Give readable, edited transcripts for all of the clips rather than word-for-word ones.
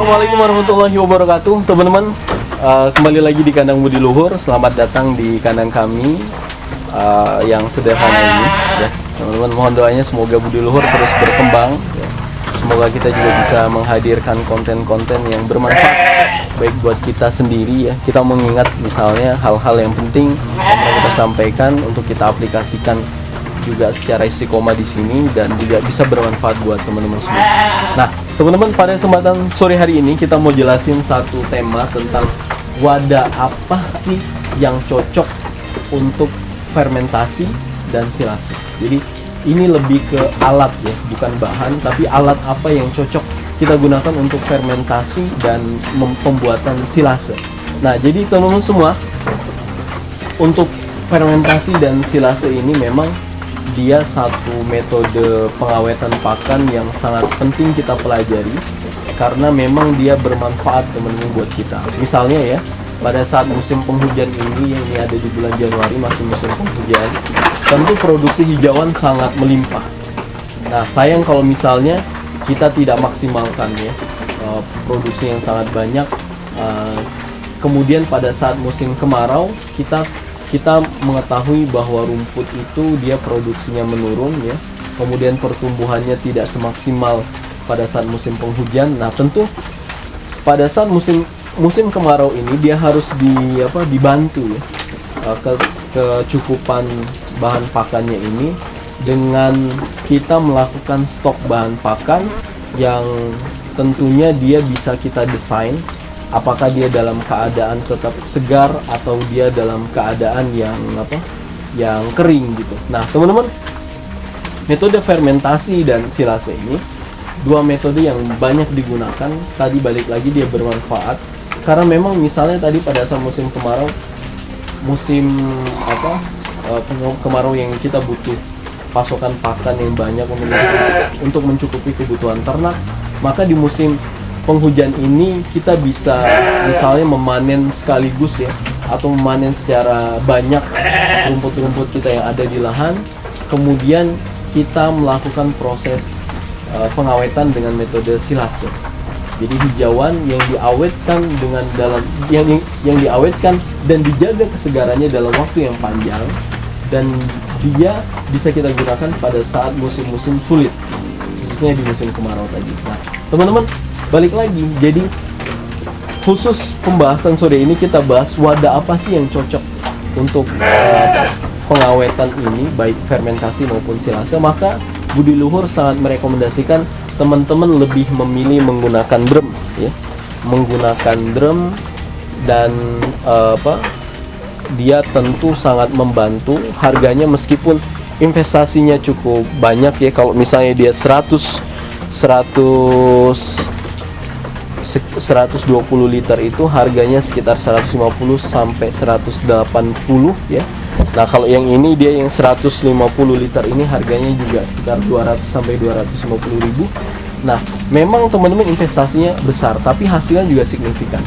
Assalamualaikum warahmatullahi wabarakatuh, teman-teman. Kembali lagi di kandang Budi Luhur. Selamat datang di kandang kami yang sederhana ini. Ya, teman-teman, mohon doanya semoga Budi Luhur terus berkembang. Ya. Semoga kita juga bisa menghadirkan konten-konten yang bermanfaat, baik buat kita sendiri ya. Kita mengingat misalnya hal-hal yang penting yang kita sampaikan untuk kita aplikasikan juga secara istiqomah di sini dan juga bisa bermanfaat buat teman-teman semua. Nah, teman-teman, pada kesempatan sore hari ini kita mau jelasin satu tema tentang wadah apa sih yang cocok untuk fermentasi dan silase. Jadi ini lebih ke alat ya, bukan bahan, tapi alat apa yang cocok kita gunakan untuk fermentasi dan pembuatan silase. Nah, jadi teman-teman semua, untuk fermentasi dan silase ini memang dia satu metode pengawetan pakan yang sangat penting kita pelajari karena memang dia bermanfaat teman-teman buat kita. Misalnya ya, pada saat musim penghujan ini yang ini ada di bulan Januari, masih musim penghujan, tentu produksi hijauan sangat melimpah. Nah, sayang kalau misalnya kita tidak maksimalkan ya produksi yang sangat banyak. Kemudian pada saat musim kemarau kita mengetahui bahwa rumput itu dia produksinya menurun ya, kemudian pertumbuhannya tidak semaksimal pada saat musim penghujan. Nah, tentu pada saat musim kemarau ini dia harus dibantu ya kecukupan bahan pakannya ini dengan kita melakukan stok bahan pakan yang tentunya dia bisa kita desain apakah dia dalam keadaan tetap segar atau dia dalam keadaan yang kering gitu. Nah, teman-teman, metode fermentasi dan silase ini dua metode yang banyak digunakan. Tadi balik lagi dia bermanfaat karena memang misalnya tadi pada saat musim kemarau, kemarau yang kita butuh pasokan pakan yang banyak untuk mencukupi kebutuhan ternak, maka di musim penghujan ini kita bisa misalnya memanen sekaligus ya, atau memanen secara banyak rumput-rumput kita yang ada di lahan, kemudian kita melakukan proses pengawetan dengan metode silase. Jadi hijauan yang diawetkan yang diawetkan dan dijaga kesegarannya dalam waktu yang panjang, dan dia bisa kita gunakan pada saat musim-musim sulit, khususnya di musim kemarau tadi. Nah, teman-teman, balik lagi, jadi khusus pembahasan sore ini kita bahas wadah apa sih yang cocok untuk pengawetan ini, baik fermentasi maupun silase. Maka Budi Luhur sangat merekomendasikan teman-teman lebih memilih menggunakan drum ya, menggunakan drum dan dia tentu sangat membantu. Harganya meskipun investasinya cukup banyak ya, kalau misalnya dia 120 liter itu harganya sekitar 150 sampai 180 ya. Nah, kalau yang ini dia yang 150 liter ini harganya juga sekitar 200 sampai 250 ribu. Nah, memang teman-teman investasinya besar tapi hasilnya juga signifikan.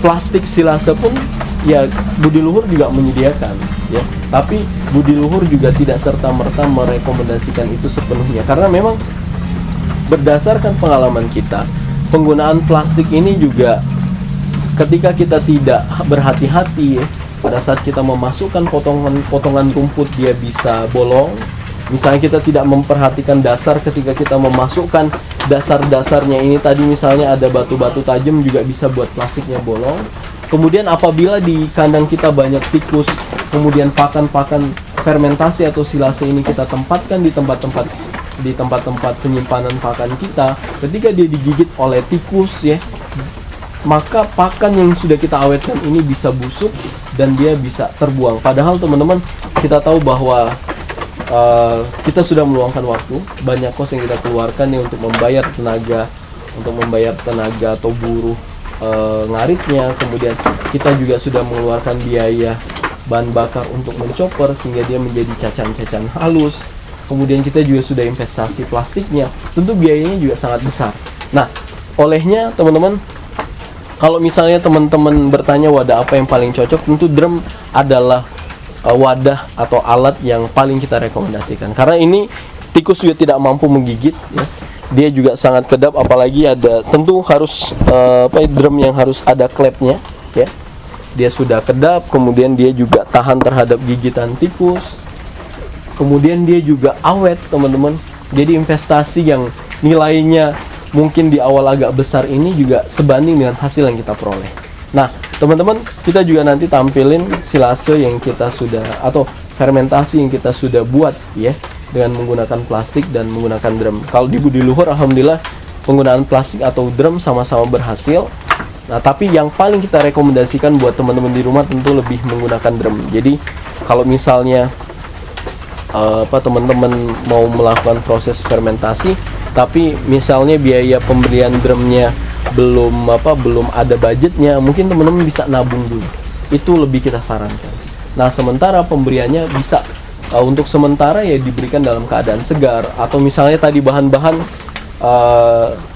Plastik silase pun ya Budi Luhur juga menyediakan ya. Tapi Budi Luhur juga tidak serta-merta merekomendasikan itu sepenuhnya karena memang berdasarkan pengalaman kita, penggunaan plastik ini juga ketika kita tidak berhati-hati ya, pada saat kita memasukkan potongan rumput dia bisa bolong. Misalnya kita tidak memperhatikan dasar ketika kita memasukkan dasar-dasarnya ini tadi, misalnya ada batu-batu tajam juga bisa buat plastiknya bolong. Kemudian apabila di kandang kita banyak tikus, kemudian pakan-pakan fermentasi atau silase ini kita tempatkan di tempat-tempat penyimpanan pakan kita, ketika dia digigit oleh tikus ya, maka pakan yang sudah kita awetkan ini bisa busuk dan dia bisa terbuang. Padahal teman-teman, kita tahu bahwa kita sudah meluangkan waktu, banyak kos yang kita keluarkan nih untuk membayar tenaga atau buruh ngaritnya. Kemudian kita juga sudah mengeluarkan biaya bahan bakar untuk menchopper sehingga dia menjadi cacan-cacan halus. Kemudian kita juga sudah investasi plastiknya, tentu biayanya juga sangat besar. Nah, olehnya teman-teman, kalau misalnya teman-teman bertanya wadah apa yang paling cocok, tentu drum adalah wadah atau alat yang paling kita rekomendasikan karena ini tikus juga tidak mampu menggigit ya. dia juga sangat kedap, apalagi ada tentu harus drum yang harus ada klepnya ya. Dia sudah kedap, kemudian dia juga tahan terhadap gigitan tikus, kemudian dia juga awet teman-teman. Jadi investasi yang nilainya mungkin di awal agak besar ini juga sebanding dengan hasil yang kita peroleh. Nah teman-teman, kita juga nanti tampilin silase yang kita sudah, atau fermentasi yang kita sudah buat ya, dengan menggunakan plastik dan menggunakan drum. Kalau di Budi Luhur alhamdulillah penggunaan plastik atau drum sama-sama berhasil. Nah, tapi yang paling kita rekomendasikan buat teman-teman di rumah tentu lebih menggunakan drum. Jadi kalau misalnya teman-teman mau melakukan proses fermentasi, tapi misalnya biaya pembelian drumnya belum ada budgetnya, mungkin teman-teman bisa nabung dulu. Itu lebih kita sarankan. Nah, sementara pemberiannya bisa untuk sementara ya diberikan dalam keadaan segar, atau misalnya tadi bahan-bahan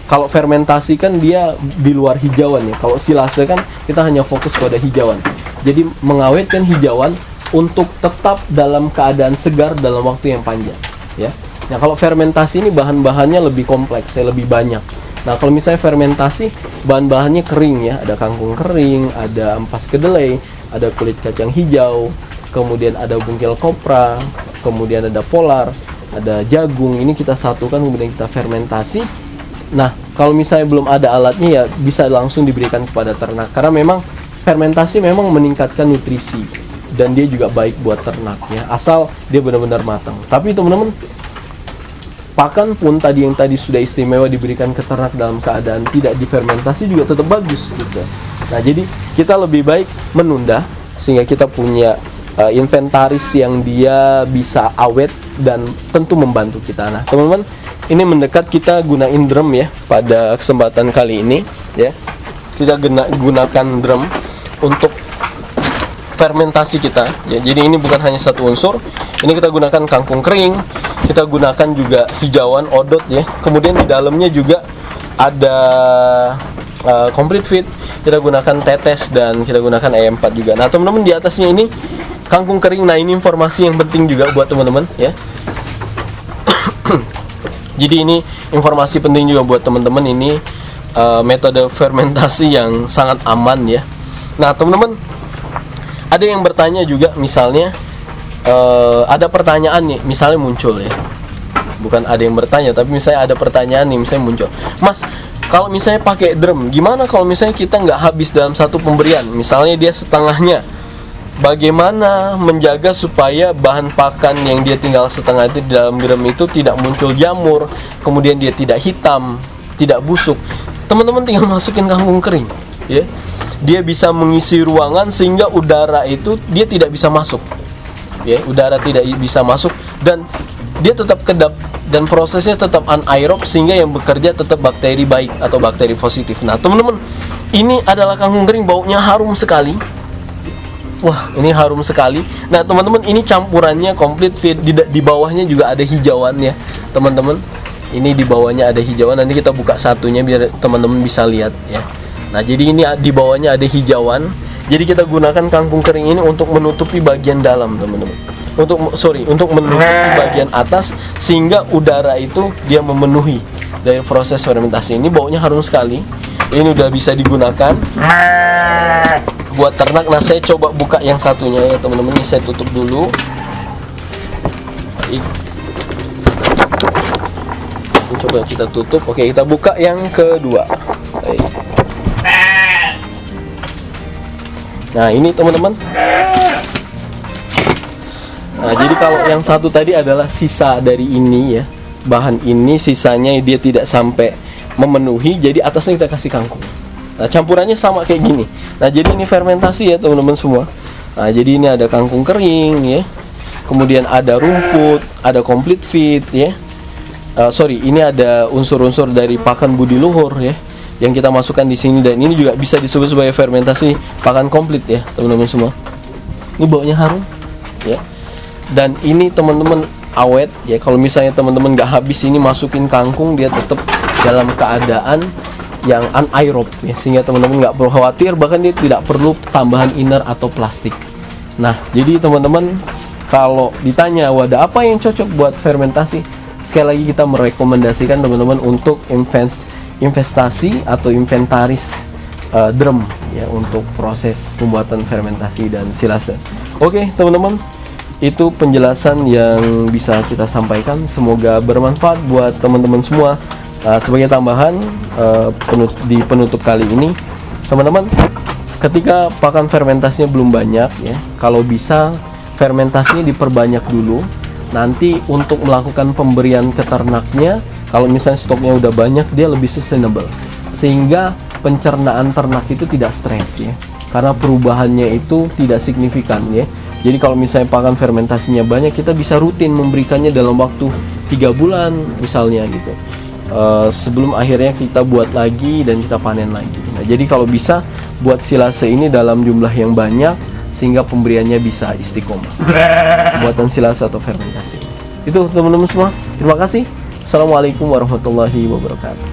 kalau fermentasi kan dia di luar hijauan ya. Kalau silase kan kita hanya fokus pada hijauan. Jadi mengawetkan hijauan untuk tetap dalam keadaan segar dalam waktu yang panjang ya. Nah, kalau fermentasi ini bahan-bahannya lebih kompleks, lebih banyak. Nah, kalau misalnya fermentasi bahan-bahannya kering ya, ada kangkung kering, ada ampas kedelai, ada kulit kacang hijau, kemudian ada bungkil kopra, kemudian ada polar, ada jagung. Ini kita satukan kemudian kita fermentasi. Nah, kalau misalnya belum ada alatnya ya bisa langsung diberikan kepada ternak, karena memang fermentasi memang meningkatkan nutrisi dan dia juga baik buat ternak ya, asal dia benar-benar matang. Tapi teman-teman, pakan pun tadi yang tadi sudah istimewa diberikan ke ternak dalam keadaan tidak difermentasi juga tetap bagus gitu. Nah, jadi kita lebih baik menunda sehingga kita punya inventaris yang dia bisa awet dan tentu membantu kita. Nah, teman-teman, ini mendekat kita gunain drum ya pada kesempatan kali ini ya. Kita gunakan drum untuk fermentasi kita ya. Jadi ini bukan hanya satu unsur. Ini kita gunakan kangkung kering, kita gunakan juga hijauan odot ya. Kemudian di dalamnya juga ada complete feed. Kita gunakan tetes dan kita gunakan E4 juga. Nah, teman-teman, di atasnya ini kangkung kering. Nah, ini informasi yang penting juga buat teman-teman ya. Jadi ini informasi penting juga buat teman-teman. Ini metode fermentasi yang sangat aman ya. Nah, teman-teman, ada yang bertanya juga, misalnya ada pertanyaan nih, misalnya muncul ya. Bukan ada yang bertanya, tapi misalnya ada pertanyaan nih, misalnya muncul, Mas, kalau misalnya pakai drum, gimana kalau misalnya kita nggak habis dalam satu pemberian? Misalnya dia setengahnya, bagaimana menjaga supaya bahan pakan yang dia tinggal setengah itu di dalam drum itu tidak muncul jamur, kemudian dia tidak hitam, tidak busuk? Teman-teman tinggal masukin kangkung kering ya. Dia bisa mengisi ruangan sehingga udara itu dia tidak bisa masuk ya, udara tidak bisa masuk dan dia tetap kedap dan prosesnya tetap anaerob sehingga yang bekerja tetap bakteri baik atau bakteri positif. Nah, teman-teman, ini adalah kangkung kering, baunya harum sekali. Wah, ini harum sekali. Nah, teman-teman, ini campurannya complete feed. Di bawahnya juga ada hijauan ya, teman-teman. Ini di bawahnya ada hijauan. Nanti kita buka satunya biar teman-teman bisa lihat ya. Nah, jadi ini di bawahnya ada hijauan. Jadi kita gunakan kangkung kering ini untuk menutupi bagian dalam, teman-teman. Untuk menutupi bagian atas sehingga udara itu dia memenuhi dari proses fermentasi. Ini baunya harum sekali. Ini udah bisa digunakan buat ternak. Nah, saya coba buka yang satunya ya, teman-teman. Ini saya tutup dulu. Coba kita tutup. Oke, kita buka yang kedua. Baik. Nah, ini teman-teman. Nah, jadi kalau yang satu tadi adalah sisa dari ini ya, bahan ini sisanya dia tidak sampai memenuhi, jadi atasnya kita kasih kangkung. Nah, campurannya sama kayak gini. Nah, jadi ini fermentasi ya teman-teman semua. Nah, jadi ini ada kangkung kering ya, kemudian ada rumput, ada complete feed ya. Ini ada unsur-unsur dari pakan Budi Luhur ya, yang kita masukkan di sini, dan ini juga bisa disebut sebagai fermentasi pakan komplit ya teman-teman semua. Ini baunya harum ya, dan ini teman-teman awet ya. Kalau misalnya teman-teman nggak habis ini masukin kangkung, dia tetap dalam keadaan yang anaerob ya, sehingga teman-teman nggak perlu khawatir, bahkan dia tidak perlu tambahan inner atau plastik. Nah, jadi teman-teman, kalau ditanya wadah apa yang cocok buat fermentasi, sekali lagi kita merekomendasikan teman-teman untuk investasi atau inventaris drum ya untuk proses pembuatan fermentasi dan silase. Oke, teman-teman, itu penjelasan yang bisa kita sampaikan. Semoga bermanfaat buat teman-teman semua. Sebagai tambahan di penutup kali ini, teman-teman, ketika pakan fermentasinya belum banyak ya, kalau bisa fermentasinya diperbanyak dulu. Nanti untuk melakukan pemberian ke ternaknya, kalau misalnya stoknya udah banyak, dia lebih sustainable, sehingga pencernaan ternak itu tidak stres ya, karena perubahannya itu tidak signifikan ya. Jadi kalau misalnya pakan fermentasinya banyak, kita bisa rutin memberikannya dalam waktu 3 bulan misalnya gitu, sebelum akhirnya kita buat lagi dan kita panen lagi. Nah, jadi kalau bisa buat silase ini dalam jumlah yang banyak, sehingga pemberiannya bisa istiqomah buatan silase atau fermentasi. Itu teman-teman semua, terima kasih. Assalamualaikum warahmatullahi wabarakatuh.